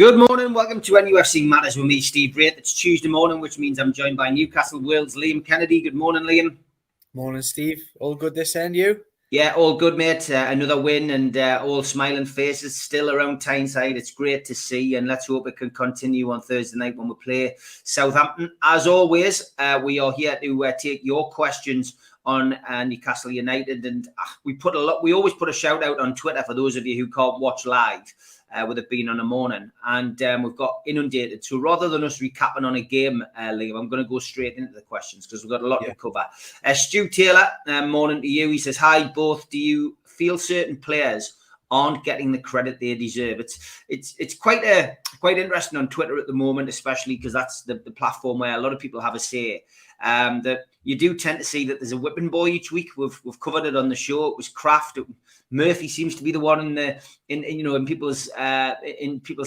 Good morning, welcome to NUFC Matters with me, Steve Wraith. It's Tuesday morning, which means I'm joined by Newcastle World's Liam Kennedy. Good morning, Liam. Morning, Steve. All good this end, you? Yeah, all good, mate. Another win and all smiling faces still around Tyneside. It's great to see, and let's hope it can continue on Thursday night when we play Southampton. As always, we are here to take your questions on Newcastle United, and we always put a shout out on Twitter for those of you who can't watch live. With it being on a morning, and we've got inundated. So rather than us recapping on a game, Liam, I'm going to go straight into the questions because we've got a lot to cover. Stu Taylor, morning to you. He says, "Hi, both. Do you feel certain players aren't getting the credit they deserve?" It's quite interesting on Twitter at the moment, especially because that's the platform where a lot of people have a say. That you do tend to see that there's a whipping boy each week. We've covered it on the show. It was Kraft. Murphy seems to be the one in people's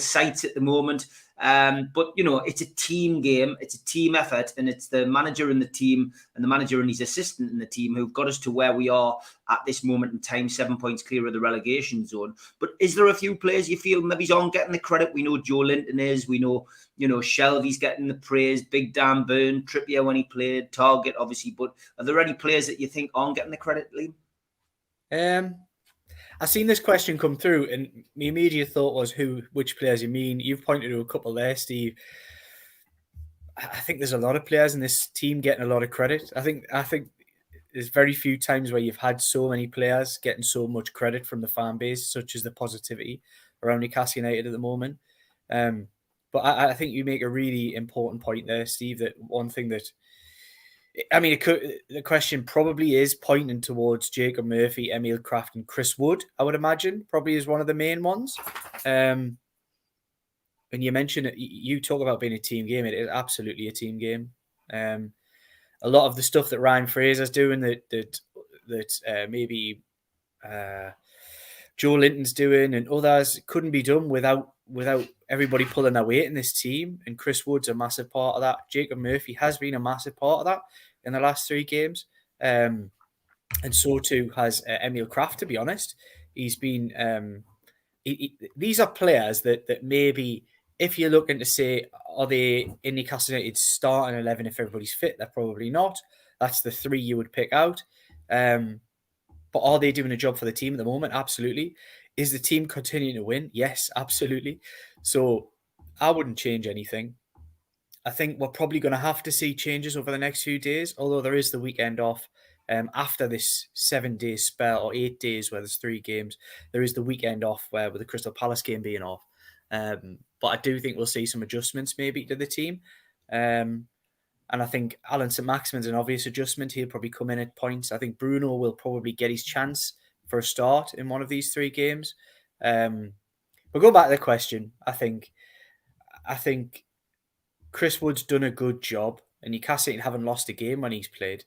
sights at the moment. But it's a team game. It's a team effort, and it's the manager and the team, and the manager and his assistant in the team who've got us to where we are at this moment in time, 7 points clear of the relegation zone. But is there a few players you feel maybe aren't getting the credit? We know Joelinton is. We know Shelby's getting the praise. Big Dan Burn, Trippier when he played, Target obviously. But are there any players that you think aren't getting the credit, Liam? I've seen this question come through, and my immediate thought was which players you mean. You've pointed to a couple there, Steve. I think there's a lot of players in this team getting a lot of credit. I think there's very few times where you've had so many players getting so much credit from the fan base, such as the positivity around Newcastle United at the moment. But I think you make a really important point there, Steve, that one thing that the question probably is pointing towards Jacob Murphy, Emil Kraft, and Chris Wood, I would imagine, probably is one of the main ones. And you mentioned it, you talk about being a team game. It is absolutely a team game. A lot of the stuff that Ryan Fraser's doing that maybe Joelinton's doing and others couldn't be done without everybody pulling their weight in this team. And Chris Wood's a massive part of that. Jacob Murphy has been a massive part of that in the last 3 games. And so too has Emil Kraft, to be honest. He's been... these are players that maybe, if you're looking to say, are they in Newcastle United starting 11 if everybody's fit? They're probably not. That's the 3 you would pick out. But are they doing a job for the team at the moment? Absolutely. Is the team continuing to win? Yes, absolutely. So I wouldn't change anything. I think we're probably going to have to see changes over the next few days, although there is the weekend off. After this 7-day spell, or 8 days where there's 3 games, there is the weekend off with the Crystal Palace game being off. But I do think we'll see some adjustments maybe to the team. And I think Alan St. Maximin's an obvious adjustment. He'll probably come in at points. I think Bruno will probably get his chance for a start in one of these 3 games. But go back to the question. I think Chris Wood's done a good job, and Newcastle United haven't lost a game when he's played.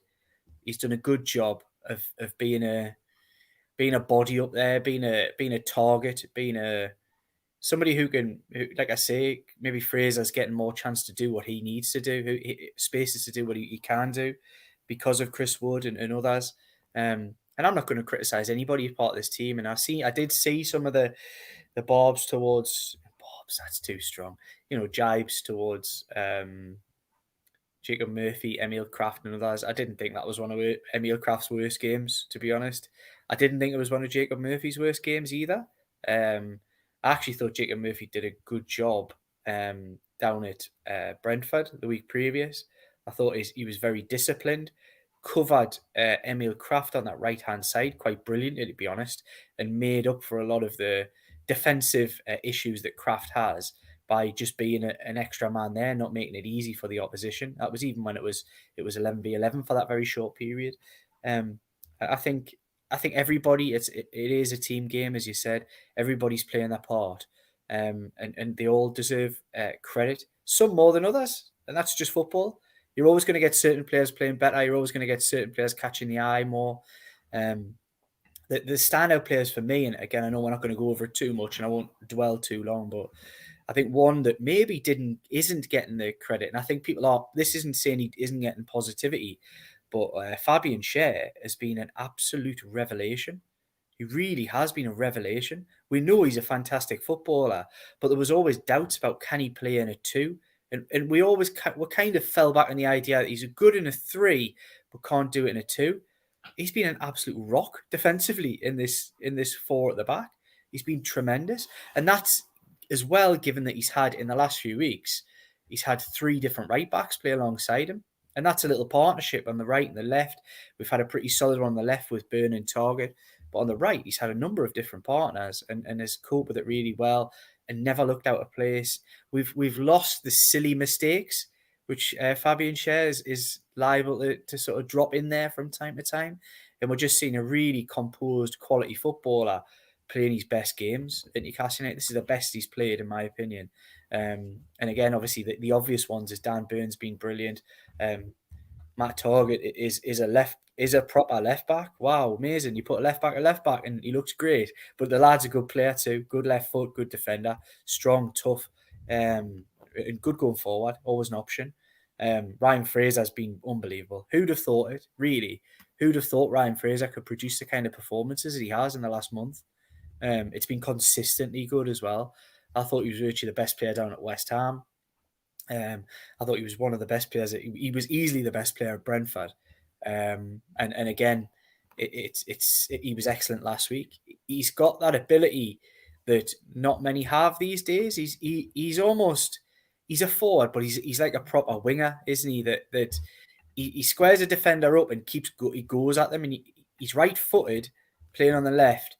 He's done a good job of being a body up there, being a target, being somebody who, like I say, maybe Fraser's getting more chance to do what he needs to do, spaces to do what he can do because of Chris Wood and others. And I'm not going to criticise anybody who's part of this team. And I did see some of the barbs towards... Bobs, that's too strong. Jibes towards Jacob Murphy, Emil Kraft and others. I didn't think that was one of Emil Kraft's worst games, to be honest. I didn't think it was one of Jacob Murphy's worst games either. I actually thought Jacob Murphy did a good job down at Brentford the week previous. I thought he was very disciplined, covered Emil Kraft on that right-hand side quite brilliantly, to be honest, and made up for a lot of the defensive issues that Kraft has by just being an extra man there, not making it easy for the opposition. That was even when it was 11v11 for that very short period. I think everybody, it is a team game, as you said. Everybody's playing their part, and they all deserve credit. Some more than others, and that's just football. You're always going to get certain players playing better. You're always going to get certain players catching the eye more. The standout players for me, and again, I know we're not going to go over it too much, and I won't dwell too long, but I think one that maybe isn't getting the credit, and I think people are. This isn't saying he isn't getting positivity, but Fabian Schär has been an absolute revelation. He really has been a revelation. We know he's a fantastic footballer, but there was always doubts about can he play in a 2, and we kind of fell back on the idea that he's good in a 3, but can't do it in a 2. He's been an absolute rock defensively in this 4 at the back. He's been tremendous, and that's as well given that he's had in the last few weeks, he's had 3 different right backs play alongside him. And that's a little partnership on the right and the left. We've had a pretty solid one on the left with Burn and Target. But on the right, he's had a number of different partners and has coped with it really well and never looked out of place. We've lost the silly mistakes, which Fabian shares is liable to sort of drop in there from time to time. And we're just seeing a really composed quality footballer playing his best games at Newcastle United. This is the best he's played, in my opinion. And again, obviously, the obvious ones is Dan Burn's been brilliant. Matt Target is a proper left back. Wow, amazing! You put a left back, and he looks great. But the lad's a good player too. Good left foot, good defender, strong, tough, and good going forward. Always an option. Ryan Fraser has been unbelievable. Who'd have thought it? Really, who'd have thought Ryan Fraser could produce the kind of performances that he has in the last month? It's been consistently good as well. I thought he was virtually the best player down at West Ham. I thought he was one of the best players. He was easily the best player at Brentford. And again, he was excellent last week. He's got that ability that not many have these days. He's a forward, but he's like a proper winger, isn't he? That he squares a defender up and he goes at them, and he's right-footed, playing on the left,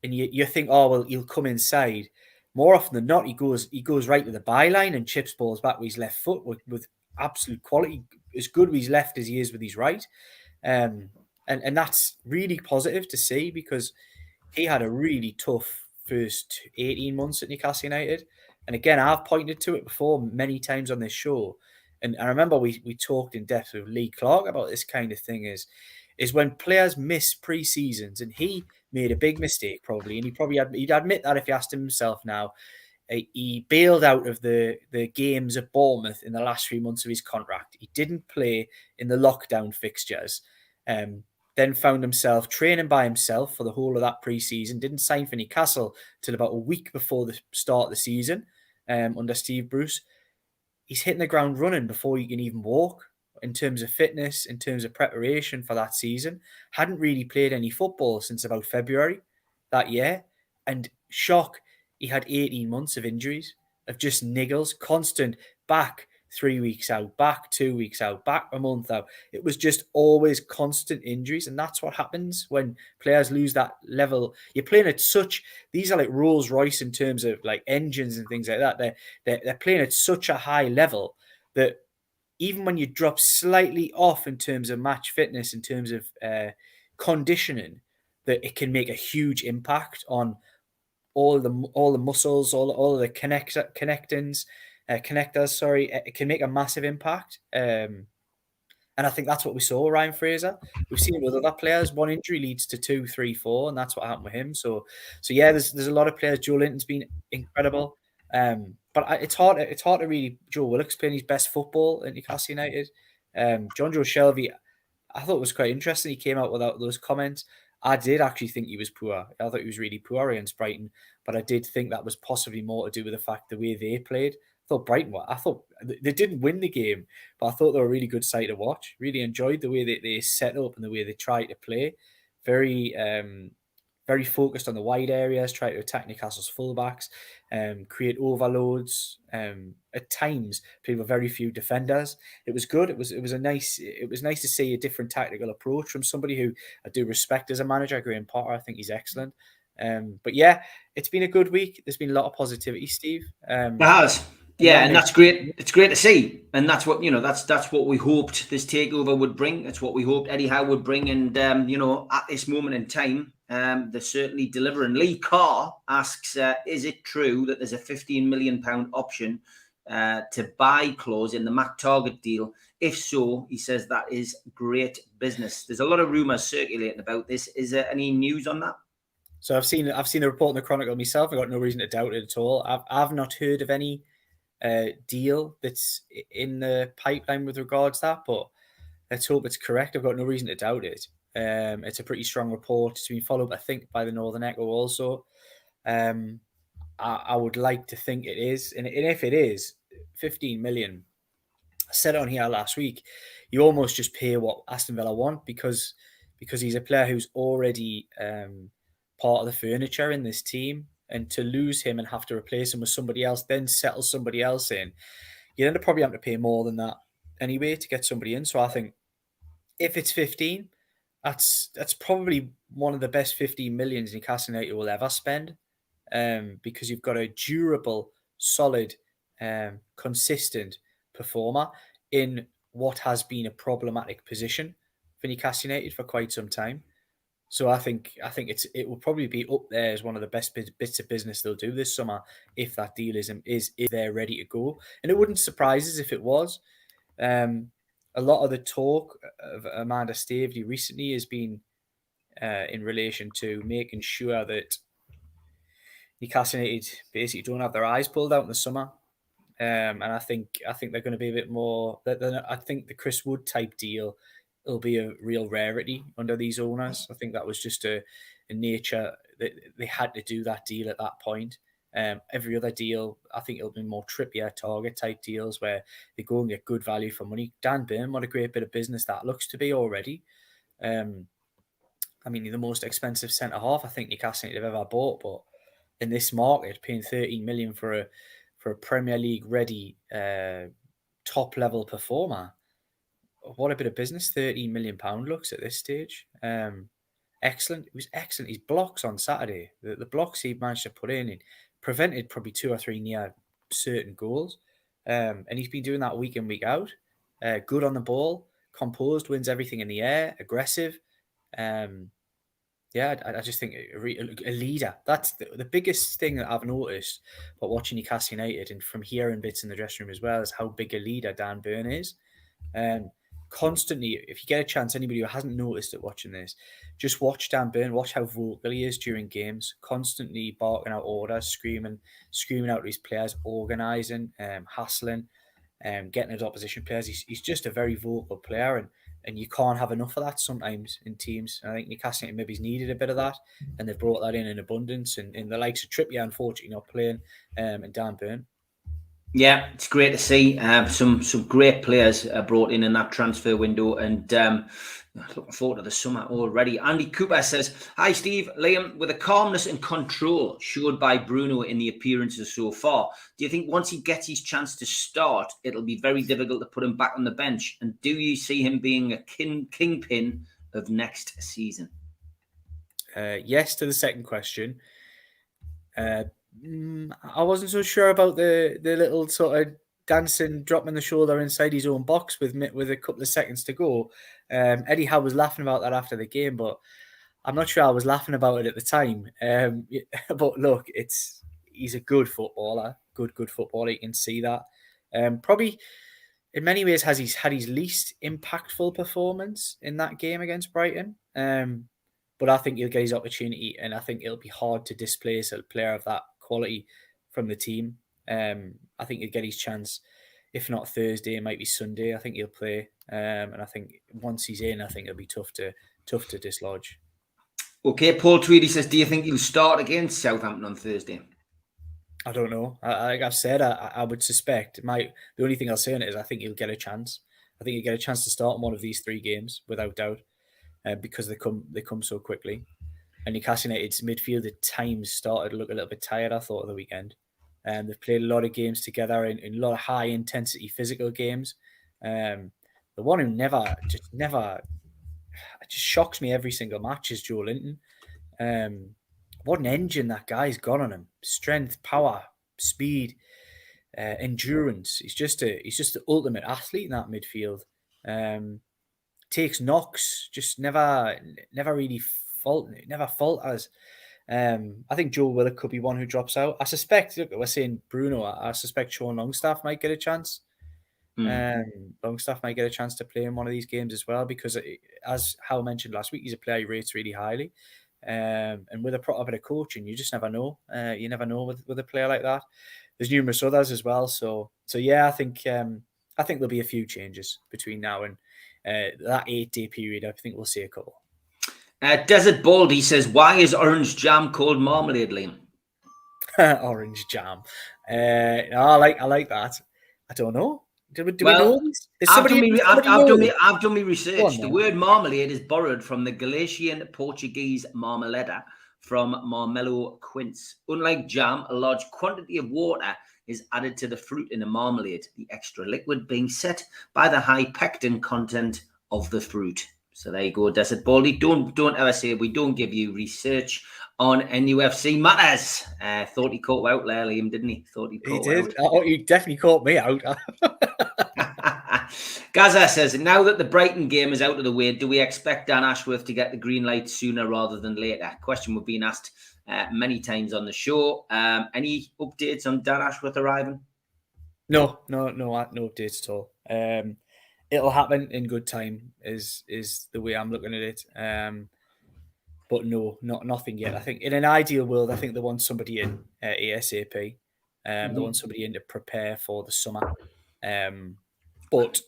and you think, oh well, he'll come inside. More often than not, he goes right to the byline and chips balls back with his left foot with absolute quality, as good with his left as he is with his right. And that's really positive to see, because he had a really tough first 18 months at Newcastle United. And again, I've pointed to it before many times on this show. And I remember we talked in depth with Lee Clark about this kind of thing is when players miss pre-seasons, and he made a big mistake probably, and he'd admit that if he asked him himself now. He bailed out of the games at Bournemouth in the last 3 months of his contract. He didn't play in the lockdown fixtures. Then found himself training by himself for the whole of that pre-season. Didn't sign for Newcastle till about a week before the start of the season under Steve Bruce. He's hitting the ground running before he can even walk in terms of fitness, in terms of preparation for that season. Hadn't really played any football since about February that year. And shock, he had 18 months of injuries, of just niggles, constant back 3 weeks out, back 2 weeks out, back a month out. It was just always constant injuries. And that's what happens when players lose that level. You're playing at these are like Rolls Royce in terms of like engines and things like that. They're playing at such a high level that even when you drop slightly off in terms of match fitness, in terms of conditioning, that it can make a huge impact on all the muscles, all of the connectors. It can make a massive impact. And I think that's what we saw with Ryan Fraser. We've seen it with other players. One injury leads to 2, 3, 4, and that's what happened with him. So yeah, there's a lot of players. Joelinton's been incredible. But it's hard to really. Joe Willock's playing his best football at Newcastle United. John Joe Shelby, I thought it was quite interesting. He came out without those comments. I did actually think he was poor. I thought he was really poor against Brighton, but I did think that was possibly more to do with the fact the way they played. I thought I thought they didn't win the game, but I thought they were a really good side to watch. Really enjoyed the way they set up and the way they tried to play. Very very focused on the wide areas, try to attack Newcastle's fullbacks, create overloads. At times, play with very few defenders. It was good. It was nice to see a different tactical approach from somebody who I do respect as a manager, Graham Potter. I think he's excellent. But yeah, it's been a good week. There's been a lot of positivity, Steve. It has. Yeah, and that's great. It's great to see, and that's what that's what we hoped this takeover would bring. It's what we hoped Eddie Howe would bring, and at this moment in time, they're certainly delivering. Lee Carr asks, "Is it true that there's a £15 million option to buy clause in the Mac Target deal? If so, he says that is great business." There's a lot of rumours circulating about this. Is there any news on that? So I've seen the report in the Chronicle myself. I've got no reason to doubt it at all. I've not heard of any deal that's in the pipeline with regards to that, but let's hope it's correct. I've got no reason to doubt it. It's a pretty strong report. It's been followed, I think, by the Northern Echo also. I would like to think it is. And if it is, 15 million, I said on here last week, you almost just pay what Aston Villa want because he's a player who's already part of the furniture in this team. And to lose him and have to replace him with somebody else, then settle somebody else in, you end up probably having to pay more than that anyway to get somebody in. So I think if it's 15, that's probably one of the best 15 millions Newcastle United will ever spend, because you've got a durable, solid, consistent performer in what has been a problematic position for Newcastle United for quite some time. So I think it will probably be up there as one of the best bits of business they'll do this summer if that deal is there ready to go. And it wouldn't surprise us if it was. A lot of the talk of Amanda Staveley recently has been in relation to making sure that Newcastle United basically don't have their eyes pulled out in the summer. And I think they're going to be a bit more. I think the Chris Wood type deal will be a real rarity under these owners. I think that was just a nature that they had to do that deal at that point. Every other deal, I think it'll be more Trippier target type deals where they go and get good value for money. Dan Burn, what a great bit of business that looks to be already. I mean, the most expensive centre half I think Newcastle United have ever bought, but in this market, paying 13 million for a Premier League ready top level performer, what a bit of business. £13 million looks at this stage. Excellent. It was excellent. His blocks on Saturday, the blocks he managed to put in, it prevented probably 2 or 3 near certain goals. And he's been doing that week in, week out. Good on the ball, composed, wins everything in the air, aggressive. I just think a leader. That's the biggest thing that I've noticed about watching Newcastle United, and from hearing bits in the dressing room as well, is how big a leader Dan Burn is. Constantly, if you get a chance, anybody who hasn't noticed it watching this, just watch Dan Burn, watch how vocal he is during games, constantly barking out orders, screaming out to his players, organising, hassling, getting at opposition players. He's just a very vocal player, and you can't have enough of that sometimes in teams. And I think Newcastle maybe's needed a bit of that, and they've brought that in abundance. And in the likes of Trippier, unfortunately, not playing, and Dan Burn. Yeah, it's great to see some great players brought in that transfer window, and looking forward to the summer already. Andy Cooper says, "Hi Steve, Liam, with the calmness and control showed by Bruno in the appearances so far, do you think once he gets his chance to start, it'll be very difficult to put him back on the bench? And do you see him being a kingpin of next season?" Yes to the second question. I wasn't so sure about the little sort of dancing, dropping the shoulder inside his own box with a couple of seconds to go. Eddie Howe was laughing about that after the game, but I'm not sure I was laughing about it at the time. But look, he's a good footballer, good footballer. You can see that. Probably in many ways had his least impactful performance in that game against Brighton. But I think he'll get his opportunity, and I think it'll be hard to displace a player of that quality from the team. I think he'll get his chance. If not Thursday, it might be Sunday. I think he'll play, and I think once he's in, I think it'll be tough to dislodge. Okay, Paul Tweedy says, "Do you think he'll start against Southampton on Thursday?" I don't know. Like I've said, I would suspect. The only thing I'll say on it is I think he'll get a chance. I think he'll get a chance to start in one of these 3 games without doubt, because they come so quickly. And Newcastle United's midfield at times started to look a little bit tired, I thought, at the weekend. They've played a lot of games together in a lot of high-intensity physical games. The one who just shocks me every single match is Joelinton. What an engine that guy's got on him. Strength, power, speed, endurance. He's just the ultimate athlete in that midfield. Takes knocks, just never really falters. I think Joe Willock could be one who drops out. I suspect, look, we're saying Bruno, I suspect Sean Longstaff might get a chance. Longstaff might get a chance to play in one of these games as well, because as Howe mentioned last week, he's a player he rates really highly. And with a proper bit of coaching, you just never know. You never know with a player like that. There's numerous others as well. So yeah, I think there'll be a few changes between now and that 8-day period. I think we'll see a couple. Desert Baldy says, why is orange jam called marmalade, Liam? Orange jam. I like that. I don't know. Do we know this? I've done my research. The then. word marmalade is borrowed from the Galician Portuguese marmalada from marmelo quince. Unlike jam, a large quantity of water is added to the fruit in a marmalade, the extra liquid being set by the high pectin content of the fruit. So there you go, Desert Baldy. Don't ever say we don't give you research on NUFC matters. Thought he caught out there, Liam, didn't he? Thought he caught did. out. Oh, he definitely caught me out. Gaza says, now that the Brighton game is out of the way, do we expect Dan Ashworth to get the green light sooner rather than later? Question we've been asked many times on the show. Any updates on Dan Ashworth arriving? No updates at all. It'll happen in good time is the way I'm looking at it. But no, nothing yet. I think in an ideal world, I think they want somebody in ASAP. They want somebody in to prepare for the summer. But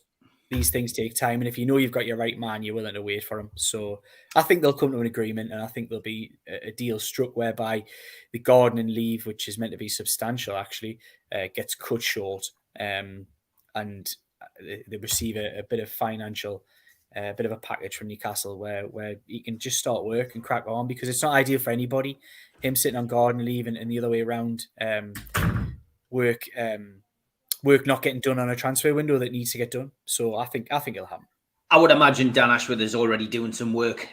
these things take time, and if you know you've got your right man, you're willing to wait for him. So I think they'll come to an agreement, and I think there'll be a deal struck whereby the gardening leave, which is meant to be substantial, actually gets cut short, and they receive a bit of financial, a bit of a package from Newcastle where he can just start work and crack on, because it's not ideal for anybody. Him sitting on garden leave and the other way around, work not getting done on a transfer window that needs to get done. So I think it'll happen. I would imagine Dan Ashworth is already doing some work,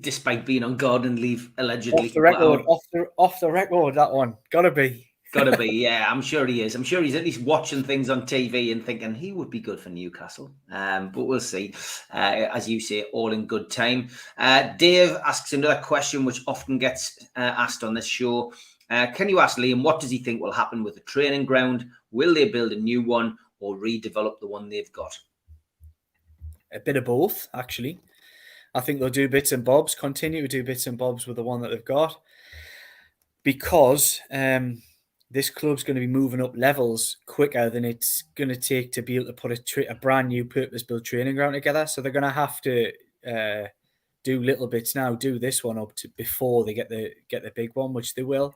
despite being on garden leave, allegedly. Off the record, that one. Gotta be. Yeah, I'm sure he is. I'm sure he's at least watching things on TV and thinking he would be good for Newcastle. But we'll see. As you say, all in good time. Dave asks another question which often gets asked on this show. Can you ask Liam, what does he think will happen with the training ground? Will they build a new one or redevelop the one they've got? A bit of both, actually. I think they'll do bits and bobs, continue to do bits and bobs with the one that they've got, because this club's going to be moving up levels quicker than it's going to take to be able to put a brand new purpose-built training ground together. So they're going to have to do little bits now, do this one up to before they get the big one, which they will.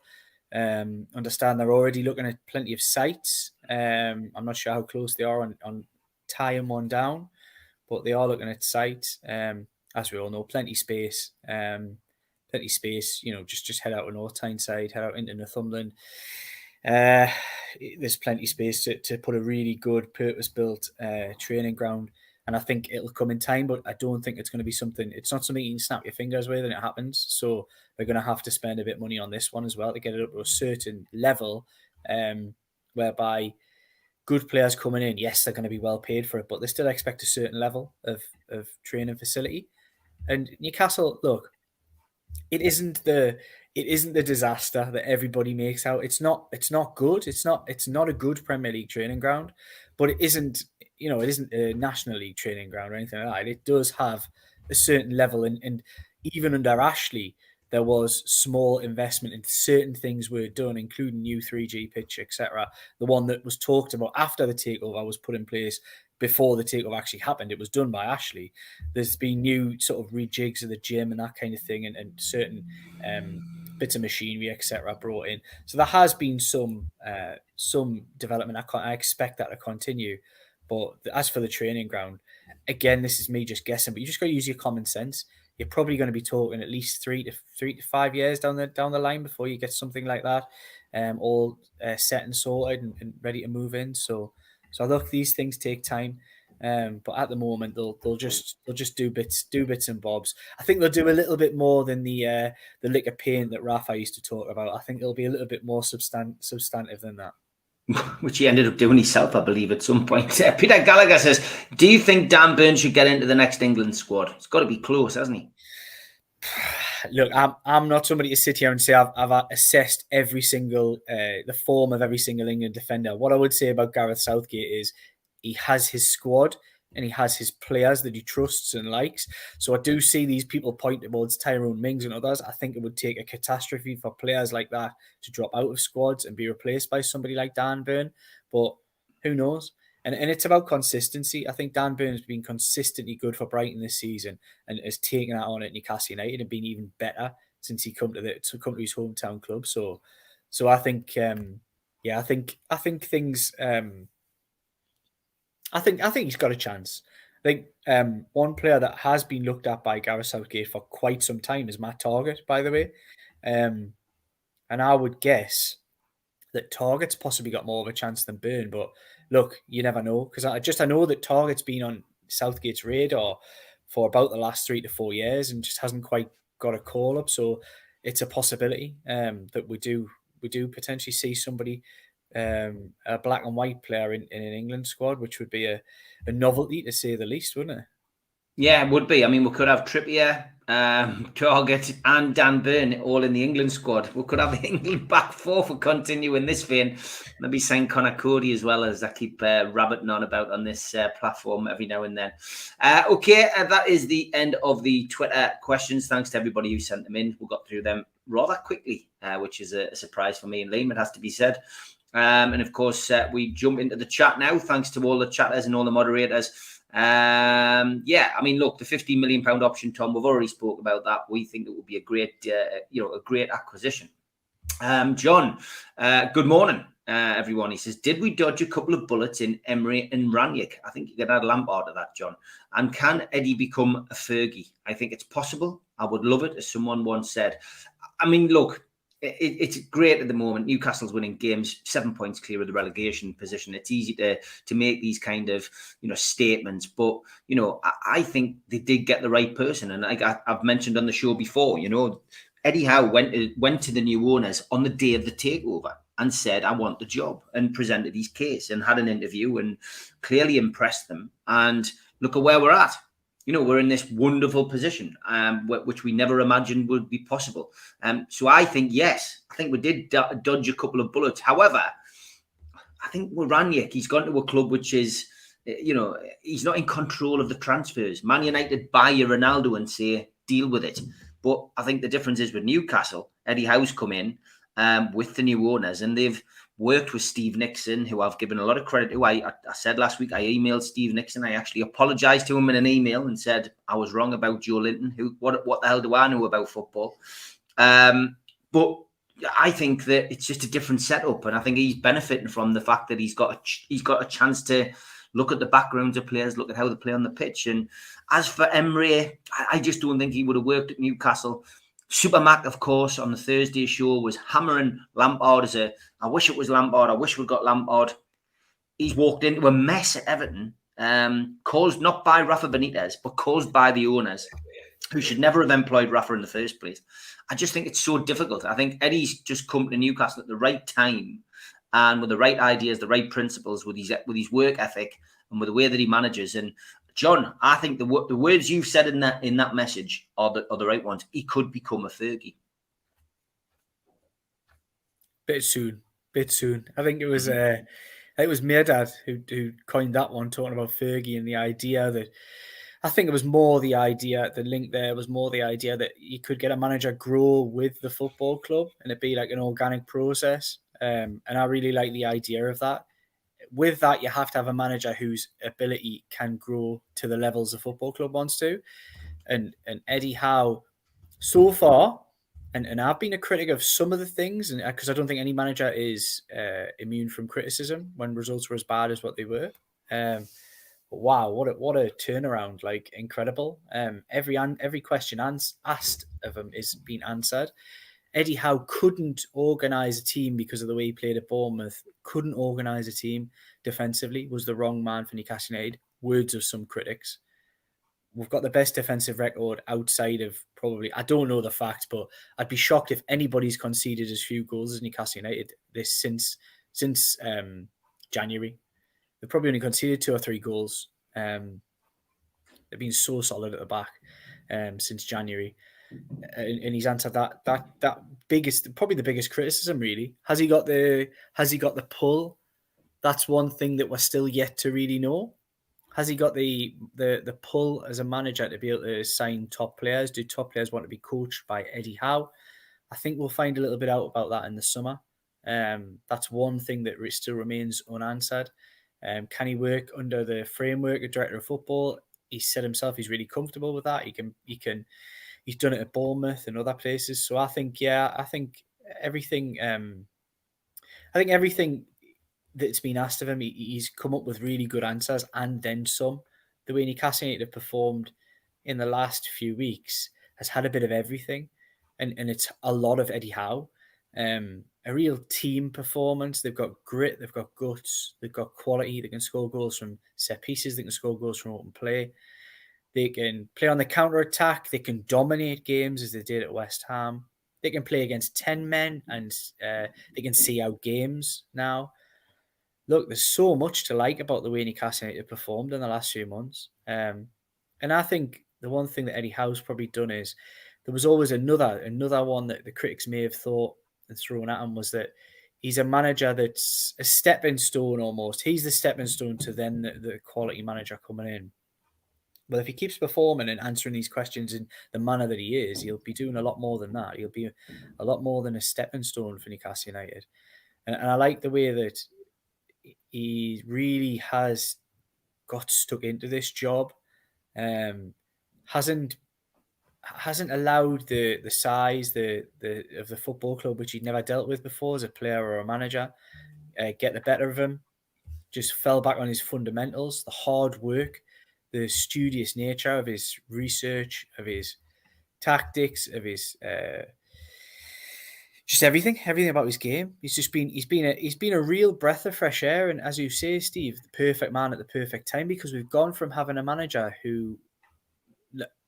Understand they're already looking at plenty of sites. I'm not sure how close they are on tying one down, but they are looking at sites. As we all know, plenty space. Just head out on North Tyneside, head out into Northumberland. There's plenty of space to put a really good purpose-built training ground. And I think it'll come in time, but I don't think it's going to be something. It's not something you can snap your fingers with and it happens. So they're going to have to spend a bit of money on this one as well to get it up to a certain level, whereby good players coming in, yes, they're going to be well paid for it, but they still expect a certain level of training facility. And Newcastle, look, it isn't the disaster that everybody makes out. It's not good. It's not a good Premier League training ground, but it isn't a National League training ground or anything like that. It does have a certain level, and even under Ashley, there was small investment in certain things were done, including new 3G pitch, etc. The one that was talked about after the takeover was put in place before the takeover actually happened. It was done by Ashley. There's been new sort of rejigs of the gym and that kind of thing, and certain bits of machinery, etc., brought in. So there has been some development. I expect that to continue. But as for the training ground, again, this is me just guessing, but you just got to use your common sense. You're probably going to be talking at least 3 to 5 years down the line before you get something like that, all set and sorted and ready to move in. So look, these things take time, but at the moment they'll just do bits and bobs. I think they'll do a little bit more than the lick of paint that Rafa used to talk about. I think it'll be a little bit more substantive than that. Which he ended up doing himself, I believe, at some point. Peter Gallagher says, do you think Dan Burn should get into the next England squad? It's got to be close, hasn't he? Look, I'm not somebody to sit here and say I've assessed every single the form of every single England defender. What I would say about Gareth Southgate is he has his squad and he has his players that he trusts and likes. So I do see these people point towards Tyrone Mings and others. I think it would take a catastrophe for players like that to drop out of squads and be replaced by somebody like Dan Burn. But who knows? And it's about consistency. I think Dan Burn has been consistently good for Brighton this season and has taken that on at Newcastle United and been even better since he come to his hometown club. So I think I think things I think he's got a chance. I think one player that has been looked at by Gareth Southgate for quite some time is Matt Targett, by the way. And I would guess that Target's possibly got more of a chance than Burn, but look, you never know, because I know that Target's been on Southgate's radar for about the last 3 to 4 years and just hasn't quite got a call up. So it's a possibility that we do potentially see somebody, a black and white player in an England squad, which would be a novelty to say the least, wouldn't it? Yeah, it would be. I mean, we could have Trippier, Target, and Dan Burn all in the England squad. We could have the England back four for continuing this vein. Maybe sign Connor Cody as well, as I keep rabbiting on about on this platform every now and then. Okay, that is the end of the Twitter questions. Thanks to everybody who sent them in. We got through them rather quickly, which is a surprise for me and Liam, it has to be said. And of course, we jump into the chat now. Thanks to all the chatters and all the moderators. I mean, look, the £15 million option, Tom, we've already spoke about that. We think it would be a great, a great acquisition. John, good morning, everyone. He says, did we dodge a couple of bullets in Emery and Ranić? I think you could add Lampard to that, John. And can Eddie become a Fergie? I think it's possible. I would love it, as someone once said. I mean, look, it's great at the moment. Newcastle's winning games, 7 points clear of the relegation position. It's easy to make these kind of statements, but I think they did get the right person. And I've mentioned on the show before, Eddie Howe went to the new owners on the day of the takeover and said, "I want the job," and presented his case and had an interview and clearly impressed them. And look at where we're at. We're in this wonderful position, which we never imagined would be possible. So I think, yes, I think we did dodge a couple of bullets. However, I think with Ranić, he's gone to a club which is, he's not in control of the transfers. Man United buy a Ronaldo and say, deal with it. But I think the difference is with Newcastle, Eddie Howe's come in with the new owners, and they've worked with Steve Nixon, who I've given a lot of credit to. I said last week, I emailed Steve Nixon. I actually apologized to him in an email and said I was wrong about Joelinton. What the hell do I know about football? But I think that it's just a different setup, and I think he's benefiting from the fact that he's got a chance to look at the backgrounds of players, look at how they play on the pitch. And as for Emery, I just don't think he would have worked at Newcastle. Super Mac, of course, on the Thursday show was hammering Lampard I wish it was Lampard. I wish we got Lampard. He's walked into a mess at Everton, caused not by Rafa Benitez, but caused by the owners, who should never have employed Rafa in the first place. I just think it's so difficult. I think Eddie's just come to Newcastle at the right time and with the right ideas, the right principles, with his work ethic and with the way that he manages. And John, I think the words you've said in that message are the right ones. He could become a Fergie. Bit soon. I think it was Mirdad who coined that one, talking about Fergie, and the idea that I think it was more the idea, the link there was more the idea that you could get a manager grow with the football club and it'd be like an organic process. And I really like the idea of that. With that, you have to have a manager whose ability can grow to the levels the football club wants to. And Eddie Howe, so far, and I've been a critic of some of the things, and because I don't think any manager is immune from criticism when results were as bad as what they were. But wow, what a turnaround! Like, incredible. Every question asked of him is being answered. Eddie Howe couldn't organise a team because of the way he played at Bournemouth. Couldn't organise a team defensively. Was the wrong man for Newcastle United. Words of some critics. We've got the best defensive record outside of probably, I don't know the fact, but I'd be shocked if anybody's conceded as few goals as Newcastle United since January. They've probably only conceded 2 or 3 goals. They've been so solid at the back since January. And he's answered that biggest, probably the biggest criticism, really. Has he got the pull? That's one thing that we're still yet to really know. Has he got the pull as a manager to be able to sign top players? Do top players want to be coached by Eddie Howe? I think we'll find a little bit out about that in the summer. That's one thing that still remains unanswered. Can he work under the framework of director of football? He said himself he's really comfortable with that. He's done it at Bournemouth and other places. So I think everything. I think everything that's been asked of him, he's come up with really good answers and then some. The way Newcastle United have performed in the last few weeks has had a bit of everything, and it's a lot of Eddie Howe. A real team performance. They've got grit, they've got guts, they've got quality. They can score goals from set pieces, they can score goals from open play. They can play on the counter-attack, they can dominate games as they did at West Ham. They can play against 10 men and they can see out games now. Look, there's so much to like about the way Newcastle United performed in the last few months. And I think the one thing that Eddie Howe's probably done is there was always another one that the critics may have thought and thrown at him, was that he's a manager that's a stepping stone almost. He's the stepping stone to then the quality manager coming in. But if he keeps performing and answering these questions in the manner that he is, he'll be doing a lot more than that. He'll be a lot more than a stepping stone for Newcastle United. And I like the way that he really has got stuck into this job. Hasn't allowed the size of the football club, which he'd never dealt with before as a player or a manager, get the better of him. Just fell back on his fundamentals, the hard work, the studious nature of his research, of his tactics, of his just everything about his game. He's been a real breath of fresh air, and as you say, Steve, the perfect man at the perfect time, because we've gone from having a manager who,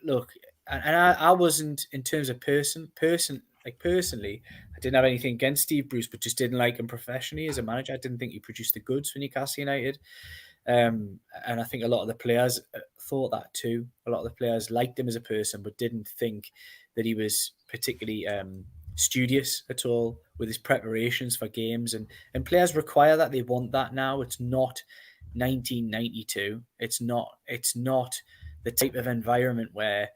look, and I wasn't, in terms of personally, I didn't have anything against Steve Bruce, but just didn't like him professionally as a manager. I didn't think he produced the goods for Newcastle United. And I think a lot of the players thought that too. A lot of the players liked him as a person, but didn't think that he was particularly studious at all with his preparations for games. And players require that. They want that now. It's not 1992. It's not the type of environment where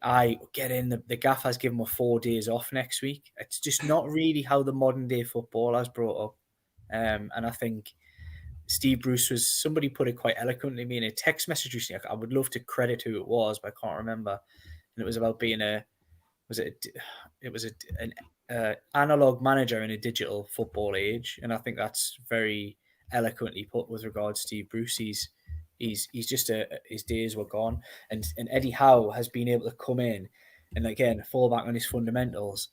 I get in, the gaffer's given him 4 days off next week. It's just not really how the modern day football has brought up. And I think Steve Bruce somebody put it quite eloquently to me in a text message recently. I would love to credit who it was, but I can't remember. And it was about being an analog manager in a digital football age. And I think that's very eloquently put with regards to Steve Bruce. He's just his days were gone, and Eddie Howe has been able to come in and again fall back on his fundamentals,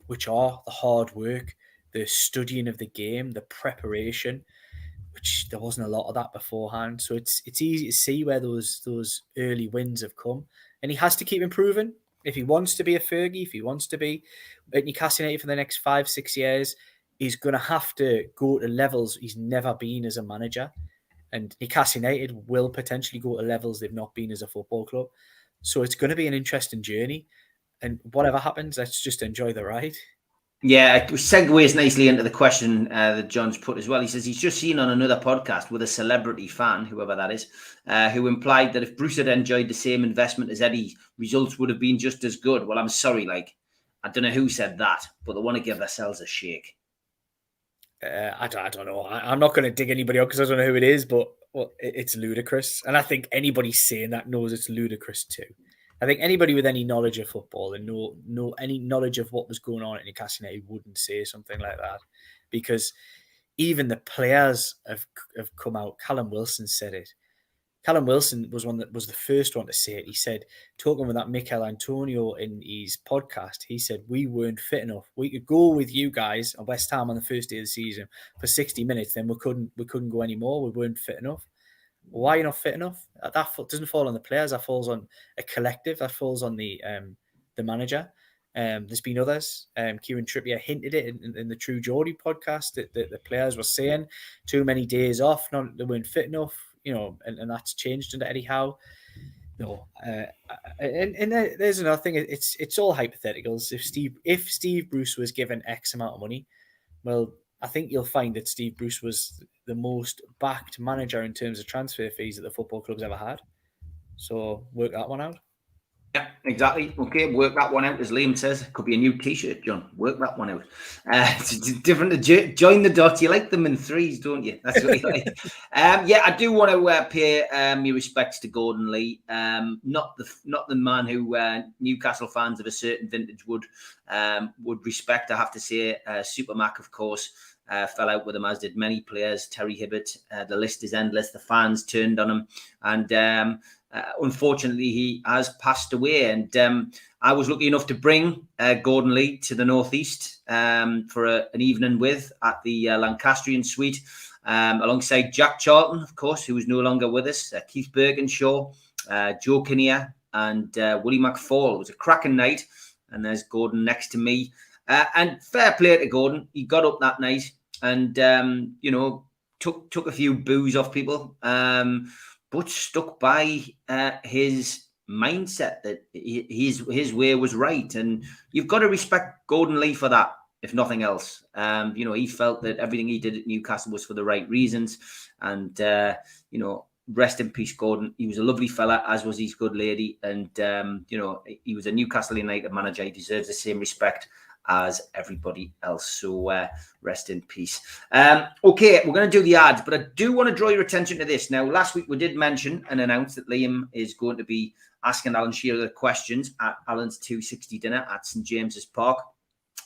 which are the hard work, the studying of the game, the preparation, which there wasn't a lot of that beforehand. So it's easy to see where those early wins have come, and he has to keep improving if he wants to be a Fergie, if he wants to be at Newcastle United for the next 5-6 years. He's going to have to go to levels he's never been as a manager. And Newcastle United will potentially go to levels they've not been as a football club. So it's going to be an interesting journey. And whatever happens, let's just enjoy the ride. Yeah, it segues nicely into the question that John's put as well. He says he's just seen on another podcast with a celebrity fan, whoever that is, who implied that if Bruce had enjoyed the same investment as Eddie, results would have been just as good. Well, I'm sorry, I don't know who said that, but they want to give themselves a shake. I don't know. I'm not going to dig anybody up because I don't know who it is, but it's ludicrous. And I think anybody saying that knows it's ludicrous too. I think anybody with any knowledge of football and any knowledge of what was going on at Newcastle United wouldn't say something like that, because even the players have come out. Callum Wilson said it. Callum Wilson was the first one to say it. He said, talking with that Mikel Antonio in his podcast, he said, we weren't fit enough. We could go with you guys at West Ham on the first day of the season for 60 minutes, then we couldn't go anymore. We weren't fit enough. Why are you not fit enough? That doesn't fall on the players. That falls on a collective. That falls on the manager. There's been others. Kieran Trippier hinted it in the True Geordie podcast that the players were saying too many days off, they weren't fit enough, and that's changed under Eddie Howe. No, and there's another thing. It's all hypotheticals. If Steve Bruce was given X amount of money, well, I think you'll find that Steve Bruce was the most backed manager in terms of transfer fees that the football club's ever had. So work that one out. Yeah, exactly. Okay, work that one out, as Liam says. Could be a new T-shirt, John. Work that one out. It's different to join the dots. You like them in threes, don't you? That's what you like. Yeah, I do want to pay my respects to Gordon Lee. Not the man who Newcastle fans of a certain vintage would respect. I have to say, Super Mac, of course, fell out with him, as did many players. Terry Hibbert. The list is endless. The fans turned on him, and unfortunately, he has passed away. And I was lucky enough to bring Gordon Lee to the Northeast for an evening at the Lancastrian suite, alongside Jack Charlton, of course, who is no longer with us, Keith Bergenshaw, Joe Kinnear, and Willie McFall. It was a cracking night, and there's Gordon next to me. And fair play to Gordon. He got up that night and, took a few boos off people, but stuck by his mindset that his way was right. And you've got to respect Gordon Lee for that, if nothing else. He felt that everything he did at Newcastle was for the right reasons. And, rest in peace, Gordon. He was a lovely fella, as was his good lady. And, he was a Newcastle United manager. He deserves the same respect as everybody else. So rest in peace. Okay, we're going to do the ads, but I do want to draw your attention to this. Now, last week we did mention and announce that Liam is going to be asking Alan Shearer the questions at Alan's 260 dinner at St James's Park.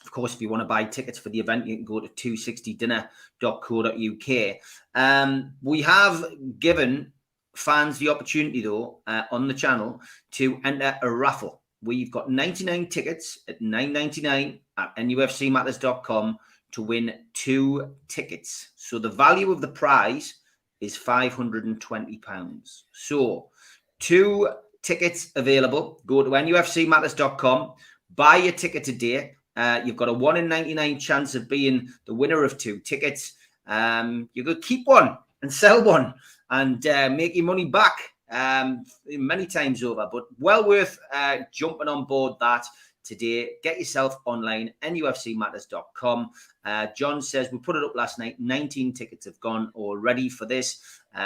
Of course, if you want to buy tickets for the event, you can go to 260dinner.co.uk. We have given fans the opportunity, though, on the channel to enter a raffle. We've got 99 tickets at $9.99 at NUFCmatters.com to win 2 tickets. So the value of the prize is £520. So 2 tickets available. Go to NUFCmatters.com, buy your ticket today. You've got a 1 in 99 chance of being the winner of 2 tickets. You could keep one and sell one and make your money back many times over, but well worth jumping on board that today. Get yourself online, NUFCmatters.com. John says, we put it up last night. 19 tickets have gone already for this.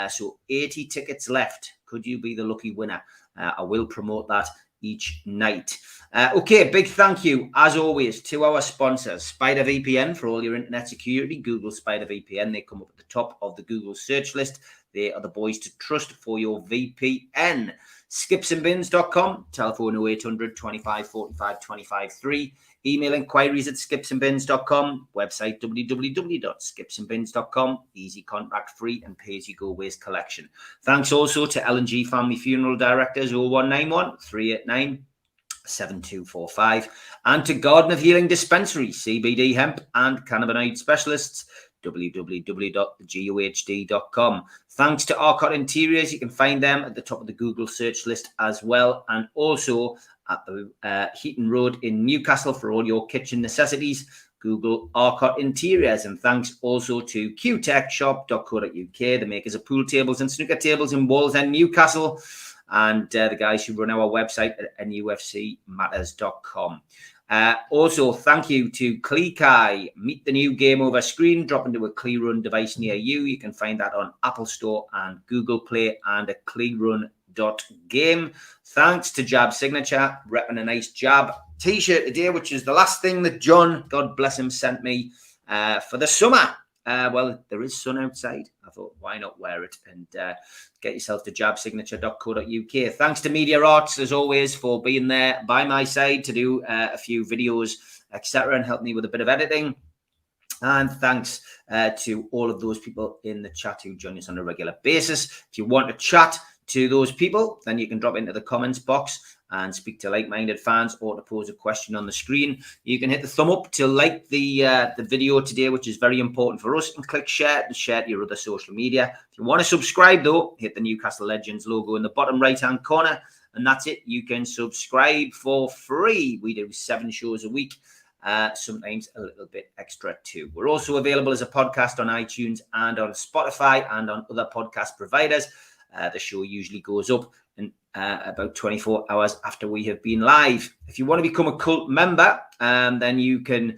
So 80 tickets left. Could you be the lucky winner? I will promote that each night. Okay, big thank you, as always, to our sponsors, Spider VPN for all your internet security. Google Spider VPN. They come up at the top of the Google search list. They are the boys to trust for your VPN. Skipsandbins.com, telephone 0800 25 45 25 3. Email inquiries at skipsandbins.com. Website www.skipsandbins.com. Easy, contract free, and pay-as-you-go waste collection. Thanks also to L&G Family Funeral Directors 0191 389 7245, and to Garden of Healing Dispensary, CBD hemp and cannabinoid specialists, www.thegohd.com. Thanks to Arcot Interiors. You can find them at the top of the Google search list as well, and also at the Heaton Road in Newcastle for all your kitchen necessities. Google Arcot Interiors. And thanks also to qtechshop.co.uk, the makers of pool tables and snooker tables in Wallsend, Newcastle, and the guys who run our website at nufcmatters.com. Also, thank you to Cleekai. Meet the new game over screen. Drop into a Clee Run device near you. You can find that on Apple Store and Google Play and at cleerun.game. Thanks to Jab Signature, repping a nice Jab t-shirt today, which is the last thing that John, God bless him, sent me for the summer. Well, there is sun outside. I thought, why not wear it and get yourself to jabsignature.co.uk. Thanks to Media Arts, as always, for being there by my side to do a few videos, etc., and help me with a bit of editing. And thanks to all of those people in the chat who join us on a regular basis. If you want to chat to those people, then you can drop into the comments box and speak to like-minded fans or to pose a question on the screen. You can hit the thumb up to like the video today, which is very important for us, and click share to share to your other social media. If you want to subscribe, though, hit the Newcastle Legends logo in the bottom right-hand corner, and that's it. You can subscribe for free. We do 7 shows a week, sometimes a little bit extra too. We're also available as a podcast on iTunes and on Spotify and on other podcast providers. The show usually goes up in about 24 hours after we have been live. If you want to become a cult member, then you can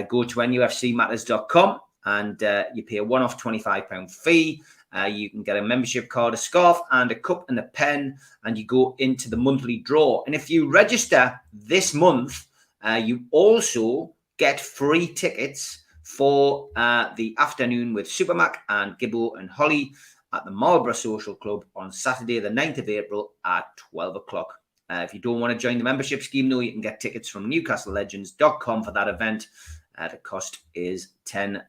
go to nufcmatters.com and you pay a one-off £25 fee. You can get a membership card, a scarf, and a cup and a pen, and you go into the monthly draw. And if you register this month, you also get free tickets for the afternoon with Supermac and Gibbo and Holly at the Marlborough Social Club on Saturday, the 9th of April at 12 o'clock. If you don't want to join the membership scheme, though, you can get tickets from newcastlelegends.com for that event. The cost is £10.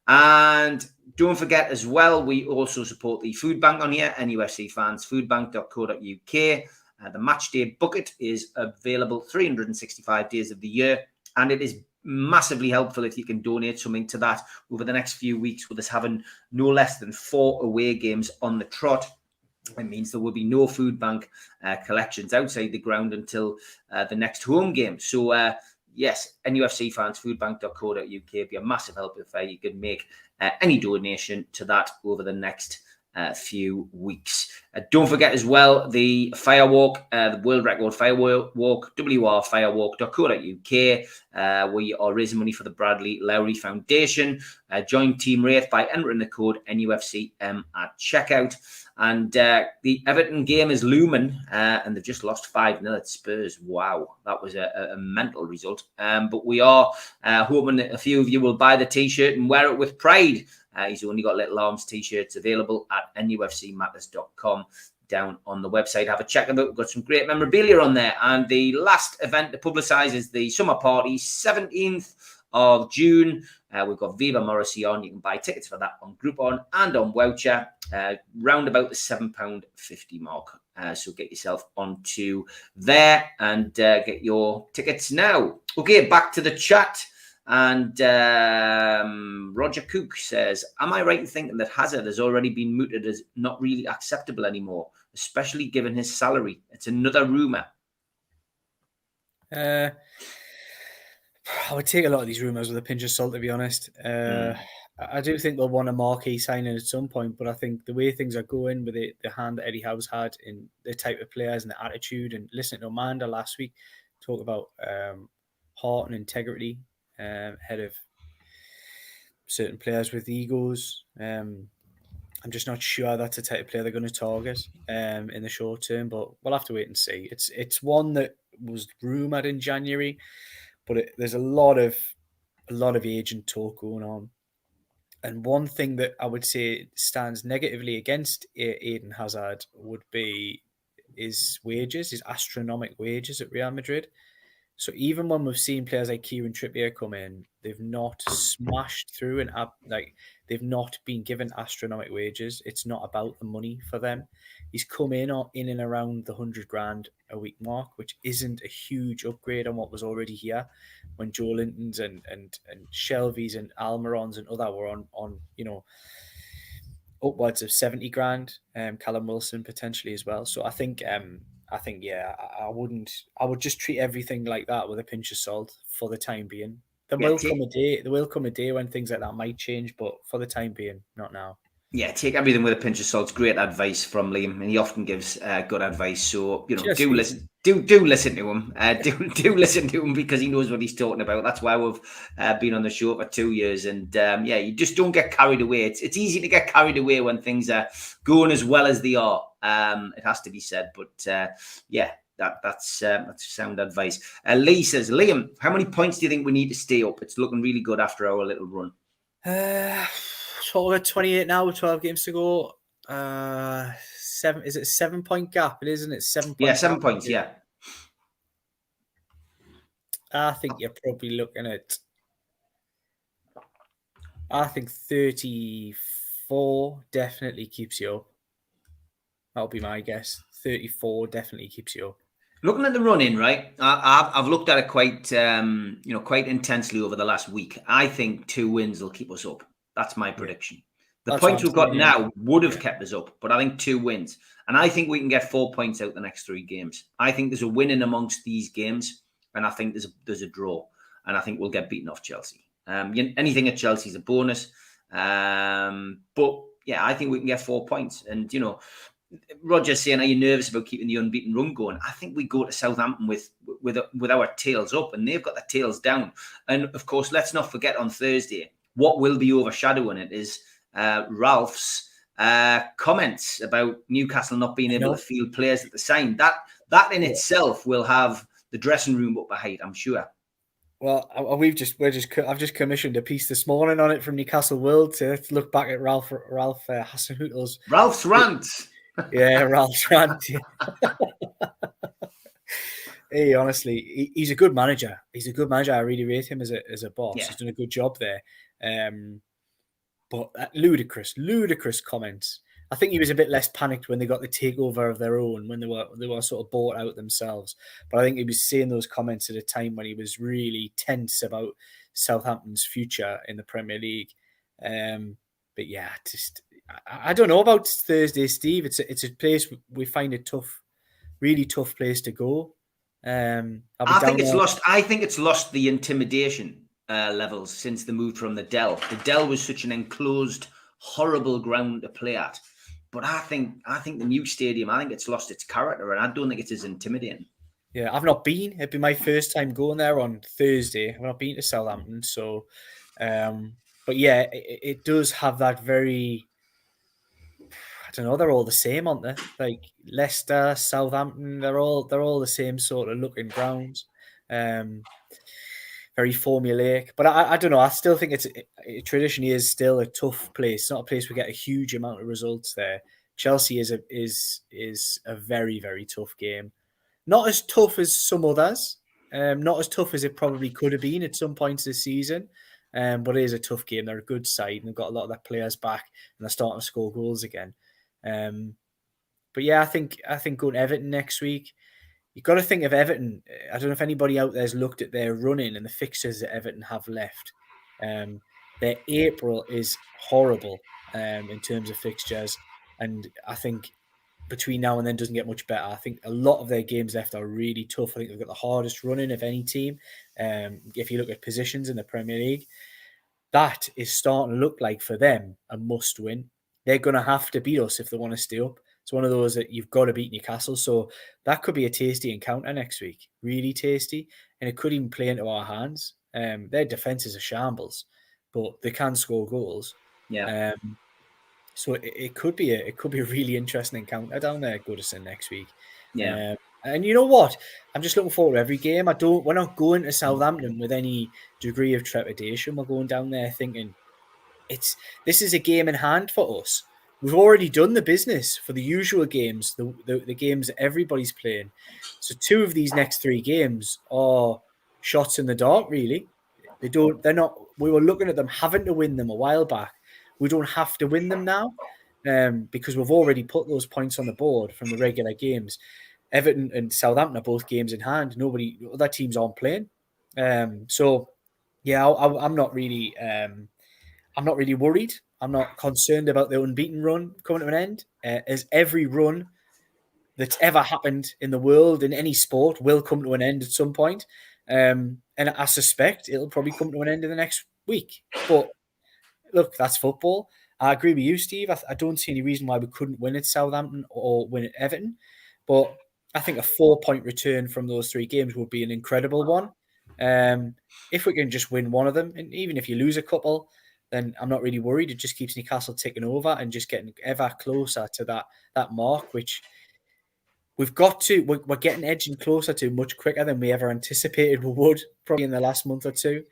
And don't forget as well, we also support the food bank on here, NUFC fans, foodbank.co.uk. The match day bucket is available 365 days of the year, and it is massively helpful if you can donate something to that over the next few weeks, with us having no less than 4 away games on the trot. It means there will be no food bank collections outside the ground until the next home game. So, yes, NUFC fans, foodbank.co.uk would be a massive help if you could make any donation to that over the next few weeks. Don't forget as well the Firewalk, the world record Firewalk, wrfirewalk.co.uk. We are raising money for the Bradley Lowry Foundation. Join Team Wraith by entering the code NUFCM at checkout. And the Everton game is looming, and they've just lost 5-0 at Spurs. Wow, that was a mental result. But we are hoping that a few of you will buy the T-shirt and wear it with pride. He's only got Little Arms T-shirts available at nufcmatters.com down on the website. Have a check about. We've got some great memorabilia on there. And the last event to publicise is the summer party, 17th of June. We've got Viva Morrissey on. You can buy tickets for that on Groupon and on Voucher, round about the £7.50 mark. So get yourself onto there and get your tickets now. Okay, back to the chat. And Roger Cook says, am I right in thinking that Hazard has already been mooted as not really acceptable anymore, especially given his salary? It's another rumour. I would take a lot of these rumours with a pinch of salt, to be honest. I do think they'll want a marquee signing at some point, but I think the way things are going with the hand that Eddie Howe's had in the type of players and the attitude, and listening to Amanda last week talk about heart and integrity ahead of certain players with egos. I'm just not sure that's the type of player they're going to target in the short term, but we'll have to wait and see. It's one that was rumoured in January, but there's a lot of agent talk going on. And one thing that I would say stands negatively against Eden Hazard would be his wages, his astronomical wages at Real Madrid. So even when we've seen players like Kieran Trippier come in, they've not smashed through and they've not been given astronomical wages. It's not about the money for them. He's come in and around the 100 grand a week mark, which isn't a huge upgrade on what was already here when Joelintons and Shelby's and Almirons and other were on upwards of 70 grand. Callum Wilson potentially as well. So I think I would just treat everything like that with a pinch of salt for the time being. There will come a day when things like that might change, but for the time being, not now. Yeah, take everything with a pinch of salt. Great advice from Liam, and he often gives good advice. So do listen to him. Do listen to him because he knows what he's talking about. That's why we've been on the show for 2 years, and you just don't get carried away. It's easy to get carried away when things are going as well as they are. It has to be said, but that's sound advice. Lee says, Liam, how many points do you think we need to stay up? It's looking really good after our little run. So we're at 28 now with 12 games to go. Is it a 7-point gap? It isn't it? 7 points. Yeah, 7 points. Yeah. I think you're probably looking at. I think 34 definitely keeps you up. That'll be my guess. 34 definitely keeps you up. Looking at the run-in, right? I've looked at it quite intensely over the last week. I think 2 wins will keep us up. That's my prediction. The points we've got now would have kept us up, but I think 2 wins. And I think we can get 4 points out the next 3 games. I think there's a win in amongst these games, and I think there's a draw. And I think we'll get beaten off Chelsea. Anything at Chelsea is a bonus. But yeah, I think we can get 4 points. And, Roger's saying, are you nervous about keeping the unbeaten run going? I think we go to Southampton with our tails up, and they've got their tails down. And, of course, let's not forget on Thursday, what will be overshadowing it is Ralph's comments about Newcastle not being able to field players at the sign. That in itself will have the dressing room up ahead, I'm sure. Well, I've just commissioned a piece this morning on it from Newcastle World to look back at Ralph Hasenhüttl's Ralph's rant. Yeah, Ralph's rant. Hey, honestly, he's a good manager. He's a good manager. I really rate him as a boss. Yeah. He's done a good job there. But ludicrous comments. I think he was a bit less panicked when they got the takeover of their own, when they were sort of bought out themselves. But I think he was saying those comments at a time when he was really tense about Southampton's future in the Premier League. But yeah, I don't know about Thursday, Steve. It's a place we find it tough, really tough place to go. I think it's lost the intimidation levels since the move from the Dell. The Dell was such an enclosed, horrible ground to play at. But I think the new stadium, I think it's lost its character, and I don't think it's as intimidating. Yeah, I've not been. It'd be my first time going there on Thursday. I've not been to Southampton, so. But yeah, it does have that very. I don't know. They're all the same, aren't they? Like Leicester, Southampton, they're all the same sort of looking grounds. Very formulaic, but I don't know. I still think it traditionally is still a tough place. It's not a place we get a huge amount of results there. Chelsea is a very, very tough game. Not as tough as some others. Not as tough as it probably could have been at some points this season. But it is a tough game. They're a good side, and they've got a lot of their players back, and they're starting to score goals again. But yeah, I think going to Everton next week. You've got to think of Everton. I don't know if anybody out there has looked at their running and the fixtures that Everton have left. Their April is horrible in terms of fixtures. And I think between now and then doesn't get much better. I think a lot of their games left are really tough. I think they've got the hardest running of any team. If you look at positions in the Premier League, that is starting to look like for them a must win. They're going to have to beat us if they want to stay up. It's one of those that you've got to beat Newcastle. So that could be a tasty encounter next week. Really tasty. And it could even play into our hands. Their defence is a shambles, but they can score goals. Yeah. So it could be a really interesting encounter down there at Goodison next week. Yeah. And you know what? I'm just looking forward to every game. We're not going to Southampton with any degree of trepidation. We're going down there thinking this is a game in hand for us. We've already done the business for the usual games, the games that everybody's playing. So 2 of these next 3 games are shots in the dark, really. They're not. We were looking at them having to win them a while back. We don't have to win them now because we've already put those points on the board from the regular games. Everton and Southampton are both games in hand. Other teams aren't playing. So yeah, I'm not really worried. I'm not concerned about the unbeaten run coming to an end, as every run that's ever happened in the world in any sport will come to an end at some point. And I suspect it'll probably come to an end in the next week. But look, that's football. I agree with you, Steve. I don't see any reason why we couldn't win at Southampton or win at Everton. But I think a 4-point return from those 3 games would be an incredible one. If we can just win one of them, and even if you lose a couple, then I'm not really worried. It just keeps Newcastle ticking over and just getting ever closer to that mark, which we're getting edging closer to much quicker than we ever anticipated we would, probably in the last month or 2.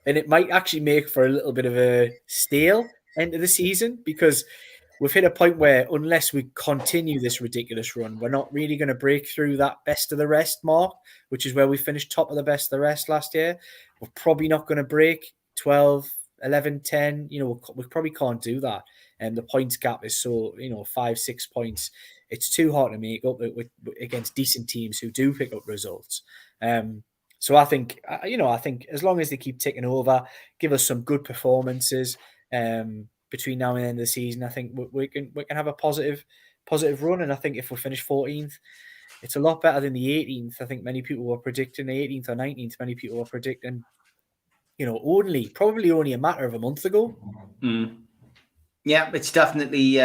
And it might actually make for a little bit of a stale end of the season because we've hit a point where unless we continue this ridiculous run, we're not really going to break through that best of the rest mark, which is where we finished top of the best of the rest last year. We're probably not going to break 12, 11, 10. We probably can't do that. And the points gap is so, 5, 6 points. It's too hard to make up against decent teams who do pick up results. So I think as long as they keep ticking over, give us some good performances between now and the end of the season, I think we can have a positive run. And I think if we finish 14th, it's a lot better than the 18th. I think many people were predicting the 18th or 19th. Many people were predicting, probably only a matter of a month ago. Mm. Yeah, it's definitely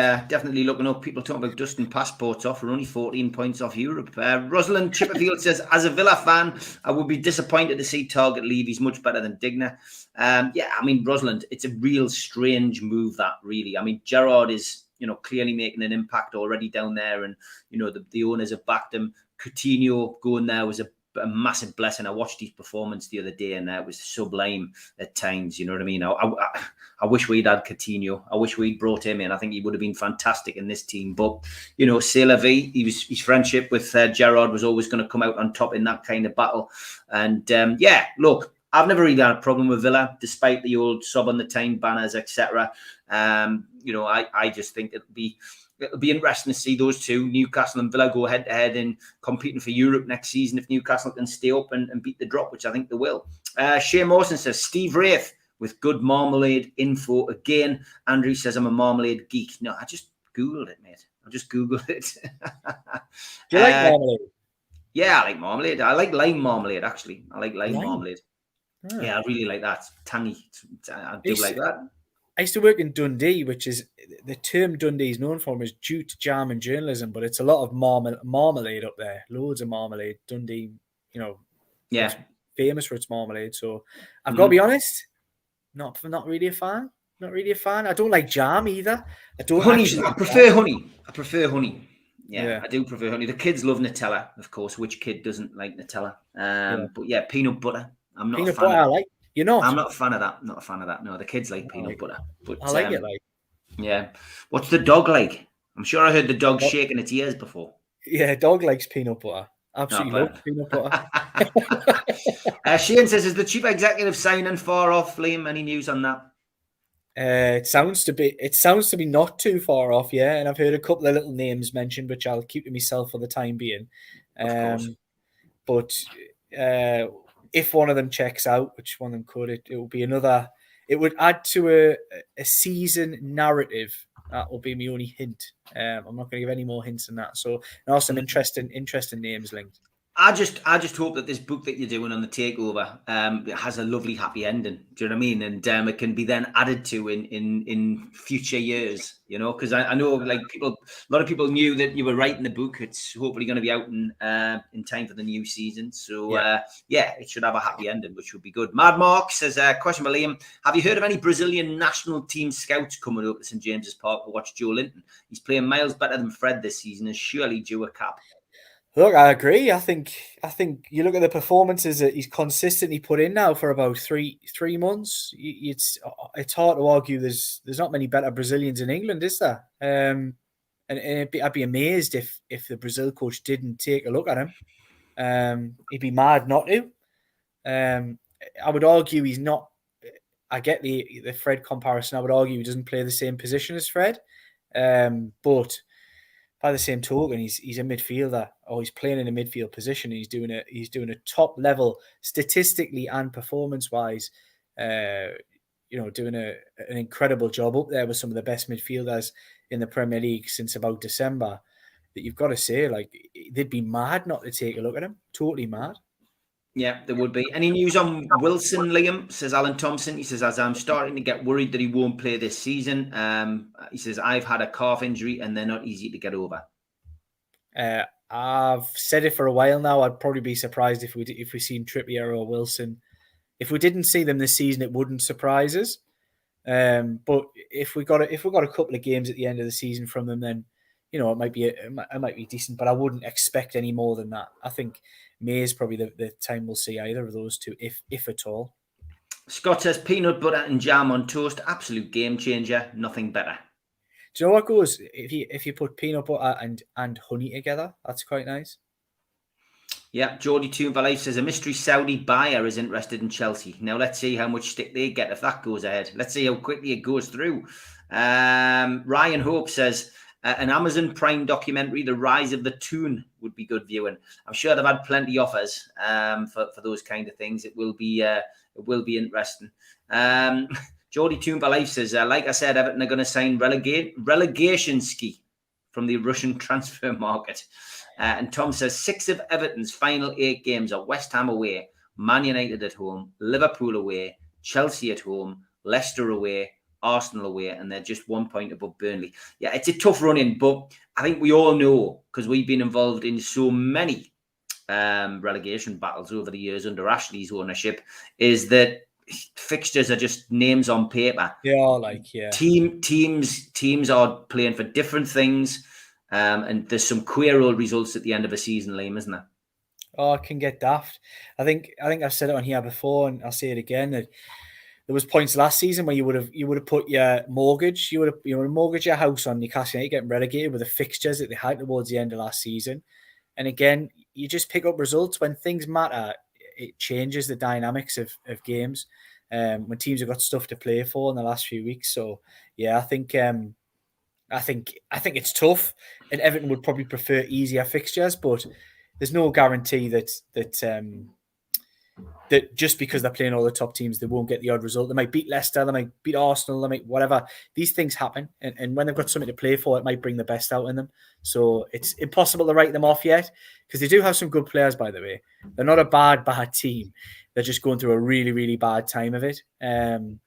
looking up. People talking about dusting passports off. We're only 14 points off Europe. Rosalind Chipperfield says, as a Villa fan, I would be disappointed to see Target leave. He's much better than Digna. Yeah, I mean, Rosalind, it's a real strange move, that, really. I mean, Gerrard is, clearly making an impact already down there, and, the owners have backed him. Coutinho going there was a massive blessing. I watched his performance the other day, and it was sublime at times. You know what I mean? I wish we'd had Coutinho. I wish we'd brought him in. I think he would have been fantastic in this team. But, c'est la vie. His friendship with Gerrard was always going to come out on top in that kind of battle. And, look, I've never really had a problem with Villa, despite the old sub on the time banners, etc. I just think it'll be interesting to see those two, Newcastle and Villa, go head-to-head in competing for Europe next season if Newcastle can stay up and beat the drop, which I think they will. Shane Mawson says, Steve Wraith with good marmalade info again. Andrew says, I'm a marmalade geek. No, I just Googled it, mate. I just Googled it. Do you like marmalade? Yeah, I like marmalade. I like lime marmalade, actually. I like lime marmalade. Oh. Yeah, I really like that. It's tangy. I do like that. I used to work in Dundee, which is the term Dundee is known for is jute, jam, and journalism, but it's a lot of marmalade up there. Loads of marmalade. Dundee, yeah, famous for its marmalade. So I've got to be honest, not really a fan. Not really a fan. I don't like jam either. I prefer honey. I prefer honey. Yeah, I do prefer honey. The kids love Nutella, of course. Which kid doesn't like Nutella? But yeah, peanut butter. I'm not peanut a fan butter. of I like. You're not. I'm not a fan of that. Not a fan of that. No, the kids like peanut butter. But I like it. Like. Yeah. What's the dog like? I'm sure I heard the dog shaking its ears before. Yeah, dog likes peanut butter. Absolutely loves peanut butter. Shane says, is the chief executive signing far off, Liam? Any news on that? It sounds to be not too far off, yeah. And I've heard a couple of little names mentioned, which I'll keep to myself for the time being. Of course. But if one of them checks out, which one of them could, it will be another. It would add to a season narrative. That will be my only hint. I'm not going to give any more hints than that. So, there are some interesting names linked. I just hope that this book that you're doing on the takeover has a lovely happy ending. Do you know what I mean? And it can be then added to in future years. Because I know like a lot of people knew that you were writing the book. It's hopefully going to be out in time for the new season. So it should have a happy ending, which would be good. Mad Mark says, question for Liam: have you heard of any Brazilian national team scouts coming up to St James's Park to watch Joelinton? He's playing miles better than Fred this season, and surely due a cap. Look, I agree. I think you look at the performances that he's consistently put in now for about three months. It's hard to argue. There's not many better Brazilians in England, is there? And I'd be amazed if the Brazil coach didn't take a look at him. He'd be mad not to. I would argue he's not. I get the Fred comparison. I would argue he doesn't play the same position as Fred, but. By the same token, he's a midfielder, or he's playing in a midfield position. And he's doing a top level statistically and performance wise, doing an incredible job up there with some of the best midfielders in the Premier League since about December. That you've got to say, like, they'd be mad not to take a look at him. Totally mad. Yeah, there would be. Any news on Wilson, Liam? Says Alan Thompson. He says, as I'm starting to get worried that he won't play this season. He says, I've had a calf injury and they're not easy to get over. I've said it for a while now. I'd probably be surprised if we seen Trippier or Wilson. If we didn't see them this season, it wouldn't surprise us. But if we got a couple of games at the end of the season from them, then it might be decent. But I wouldn't expect any more than that. I think May is probably the time we'll see either of those two, if at all. Scott says peanut butter and jam on toast, absolute game changer, nothing better. Do you know what goes if you put peanut butter and honey together? That's quite nice. Yeah, Geordie Toon for Life says a mystery Saudi buyer is interested in Chelsea. Now let's see how much stick they get if that goes ahead. Let's see how quickly it goes through. Ryan Hope says an Amazon Prime documentary, The Rise of the Toon, would be good viewing. I'm sure they've had plenty of offers for those kind of things. It will be interesting. Geordie Toon for Life says, like I said, Everton are going to sign relegation ski from the Russian transfer market. And Tom says 6 of Everton's final 8 games are West Ham away, Man United at home, Liverpool away, Chelsea at home, Leicester away, Arsenal away, and they're just 1 point above Burnley. Yeah, it's a tough run-in, but I think we all know, because we've been involved in so many relegation battles over the years under Ashley's ownership, is that fixtures are just names on paper. Teams are playing for different things, and there's some queer old results at the end of a season, Liam, isn't there? Oh, it can get daft. I think I've said it on here before, and I'll say it again. That there was points last season where you would have put your mortgage, you would have mortgaged your house on Newcastle United getting relegated with the fixtures that they had towards the end of last season. And again, you just pick up results when things matter. It changes the dynamics of games. When teams have got stuff to play for in the last few weeks. So yeah, I think it's tough, and Everton would probably prefer easier fixtures, but there's no guarantee that just because they're playing all the top teams, they won't get the odd result. They might beat Leicester, they might beat Arsenal, they might whatever. These things happen, and when they've got something to play for, it might bring the best out in them. So it's impossible to write them off yet, because they do have some good players, by the way. They're not a bad team. They're just going through a really, really bad time of it. And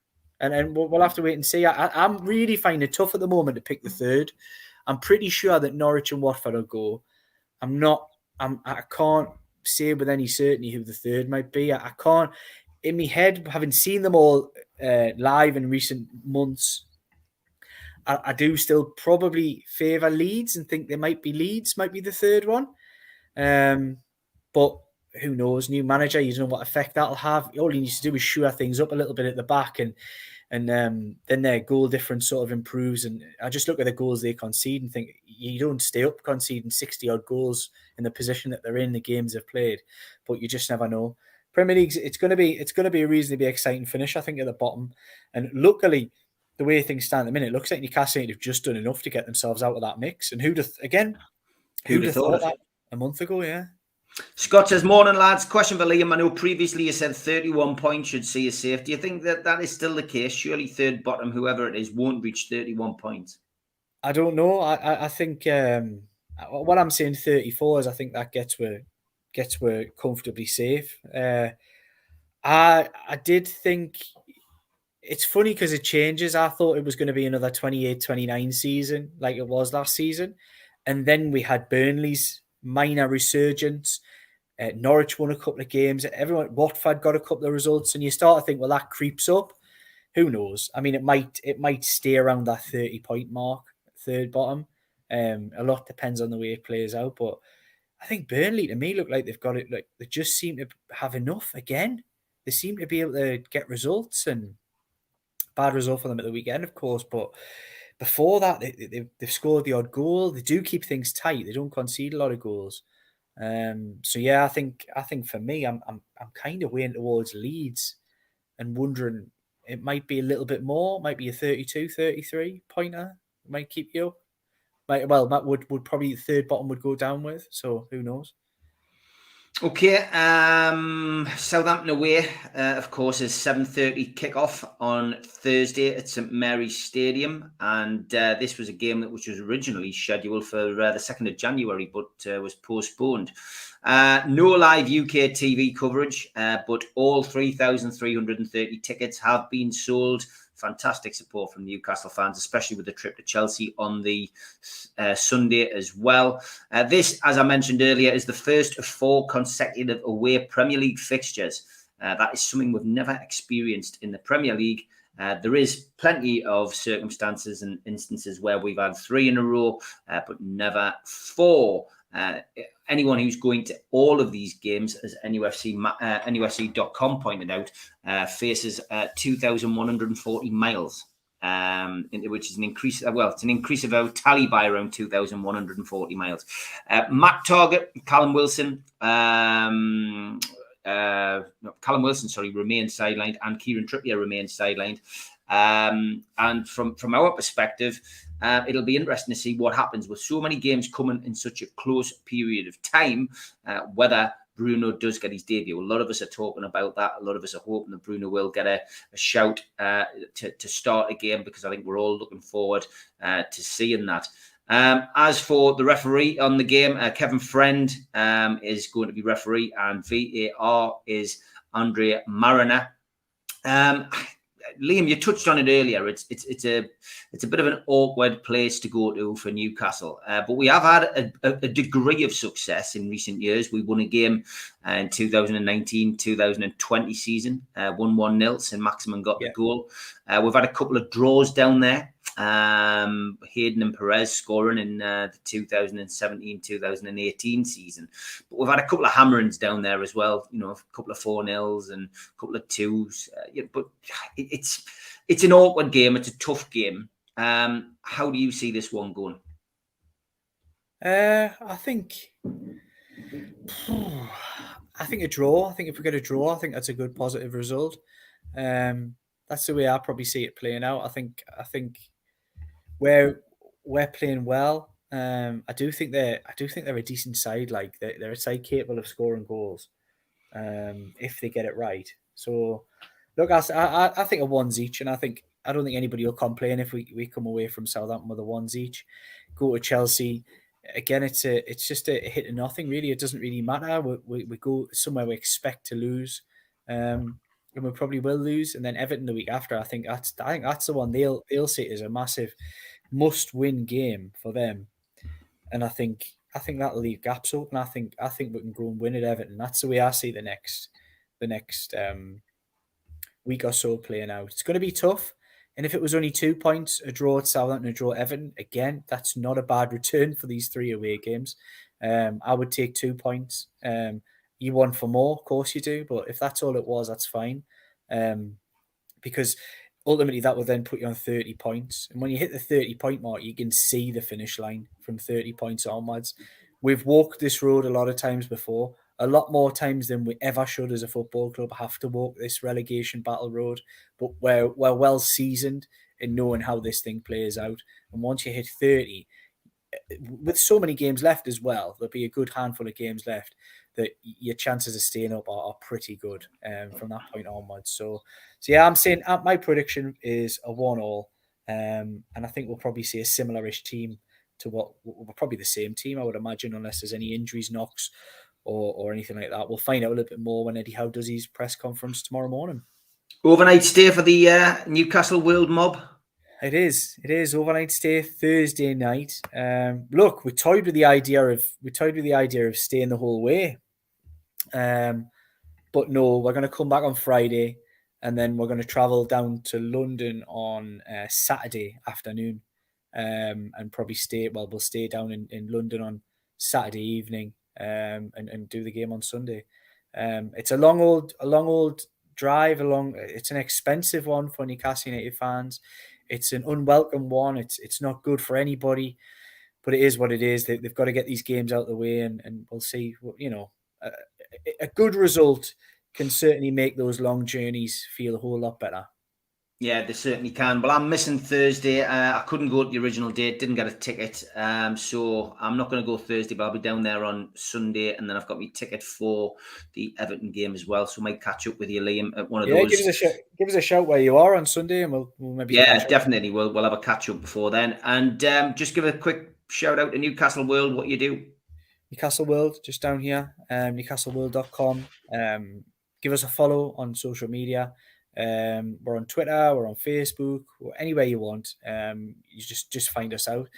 we'll have to wait and see. I'm really finding it tough at the moment to pick the third. I'm pretty sure that Norwich and Watford will go. I can't say with any certainty who the third might be. I can't, in my head, having seen them all live in recent months, I do still probably favour Leeds and think Leeds might be the third one. But who knows? New manager, you don't know what effect that'll have. All he needs to do is shore things up a little bit at the back, and then their goal difference sort of improves. And I just look at the goals they concede and think you don't stay up conceding 60-odd goals in the position that they're in, the games they've played. But you just never know. Premier League, it's going to be a reasonably exciting finish, I think, at the bottom. And luckily, the way things stand at the minute, it looks like Newcastle United have just done enough to get themselves out of that mix. And who'd have thought that a month ago? Yeah. Scott says, morning lads, question for Liam. I know previously you said 31 points should see us safe. Do you think that is still the case? Surely third bottom, whoever it is, won't reach 31 points. I don't know. I think what I'm saying 34 is I think that gets we're comfortably safe. I did think it's funny because it changes. I thought it was going to be another 28-29 season like it was last season. And then we had Burnley's minor resurgence. Norwich won a couple of games. Watford got a couple of results, and you start to think, well, that creeps up. Who knows? I mean, it might stay around that 30-point mark, third bottom. A lot depends on the way it plays out, but I think Burnley to me look like they've got it. Like they just seem to have enough again. They seem to be able to get results, and bad result for them at the weekend, of course, but before that, they've scored the odd goal. They do keep things tight. They don't concede a lot of goals. So yeah, I think for me, I'm kind of weighing towards Leeds and wondering it might be a little bit more. Might be a 32, 33 pointer. Might keep you up. That would probably third bottom would go down with. So who knows? Okay, Southampton away, of course, is 7:30 kickoff on Thursday at St Mary's Stadium, and this was a game that was originally scheduled for the 2nd of January, but was postponed. No live UK TV coverage, but all 3,330 tickets have been sold. Fantastic support from Newcastle fans, especially with the trip to Chelsea on the Sunday as well. This, as I mentioned earlier, is the first of 4 consecutive away Premier League fixtures. That is something we've never experienced in the Premier League. There is plenty of circumstances and instances where we've had 3 in a row, but never 4. Anyone who's going to all of these games, as NUFC.com pointed out, faces 2,140 miles, which is an increase. It's an increase of our tally by around 2,140 miles. Matt Target, Callum Wilson, remains sidelined, and Kieran Trippier remains sidelined. And from our perspective, it'll be interesting to see what happens with so many games coming in such a close period of time, whether Bruno does get his debut. A lot of us are talking about that. A lot of us are hoping that Bruno will get a shout to start a game, because I think we're all looking forward to seeing that. As for the referee on the game, Kevin Friend is going to be referee, and VAR is Andrea Mariner. Liam, you touched on it earlier. It's a bit of an awkward place to go to for Newcastle, but we have had a degree of success in recent years. We won a game in 2019-2020 season, 1-1-0. St Maximin got the goal. We've had a couple of draws down there. Hayden and Perez scoring in the 2017-2018 season, but we've had a couple of hammerings down there as well. You know, a couple of 4-0s and a couple of 2s. But it's an awkward game. It's a tough game. How do you see this one going? I think a draw. I think if we get a draw, I think that's a good positive result. That's the way I probably see it playing out. I think we're playing well. I do think they're a decent side. Like they're a side capable of scoring goals if they get it right. So look, I think a 1s each, and I don't think anybody will complain if we come away from Southampton with a 1s each. Go to Chelsea again. It's just a hit of nothing really. It doesn't really matter. We go somewhere we expect to lose. And we probably will lose, and then Everton the week after. I think that's the one they'll see it as a massive must-win game for them, and I think that'll leave gaps open. I think we can go and win at Everton. That's the way I see the next week or so playing out. It's going to be tough, and if it was only 2 points, a draw at Southampton, a draw at Everton, again, that's not a bad return for these 3 away games. I would take 2 points. You want for more, of course you do, but if that's all it was, that's fine. Because ultimately that will then put you on 30 points. And when you hit the 30-point mark, you can see the finish line from 30 points onwards. We've walked this road a lot of times before, a lot more times than we ever should as a football club have to walk this relegation battle road. But we're well seasoned in knowing how this thing plays out. And once you hit 30, with so many games left as well, there'll be a good handful of games left, that your chances of staying up are pretty good from that point onwards. So yeah, I'm saying my prediction is a 1-1, and I think we'll probably see a similar-ish team to what we're probably the same team, I would imagine, unless there's any injuries, knocks, or anything like that. We'll find out a little bit more when Eddie Howe does his press conference tomorrow morning. Overnight stay for the Newcastle World Mob. It is overnight stay Thursday night. Look, we toyed with the idea of staying the whole way, but no, we're going to come back on Friday, and then we're going to travel down to London on Saturday afternoon, and probably we'll stay down in London on Saturday evening, and do the game on Sunday. It's a long old drive along. It's an expensive one for Newcastle United fans. It's an unwelcome one. It's not good for anybody, but it is what it is. They've got to get these games out of the way, and we'll see. You know, a good result can certainly make those long journeys feel a whole lot better. Yeah, they certainly can. Well, I'm missing Thursday. I couldn't go to the original date, didn't get a ticket. So I'm not going to go Thursday, but I'll be down there on Sunday. And then I've got my ticket for the Everton game as well. So I might catch up with you, Liam, at one of those. Give us a shout where you are on Sunday, and we'll maybe. Yeah, definitely. We'll have a catch up before then. And just give a quick shout out to Newcastle World, what you do. Newcastle World, just down here, newcastleworld.com. Give us a follow on social media. We're on Twitter, we're on Facebook, or anywhere you want. You just find us out.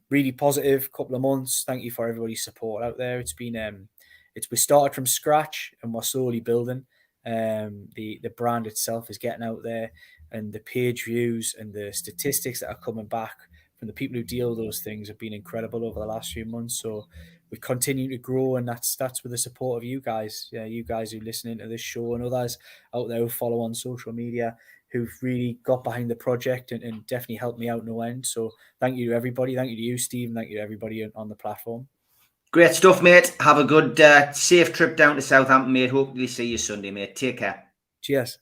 Really positive couple of months. Thank you for everybody's support out there. It's been we started from scratch, and we're slowly building. The brand itself is getting out there, and the page views and the statistics that are coming back from the people who deal with those things have been incredible over the last few months. So we continue to grow, and that's with the support of you guys. Yeah, you guys who listen to this show, and others out there who follow on social media, who've really got behind the project and definitely helped me out no end. So thank you to everybody. Thank you to you, Steve. Thank you to everybody on the platform. Great stuff, mate. Have a good, safe trip down to Southampton, mate. Hopefully see you Sunday, mate. Take care. Cheers.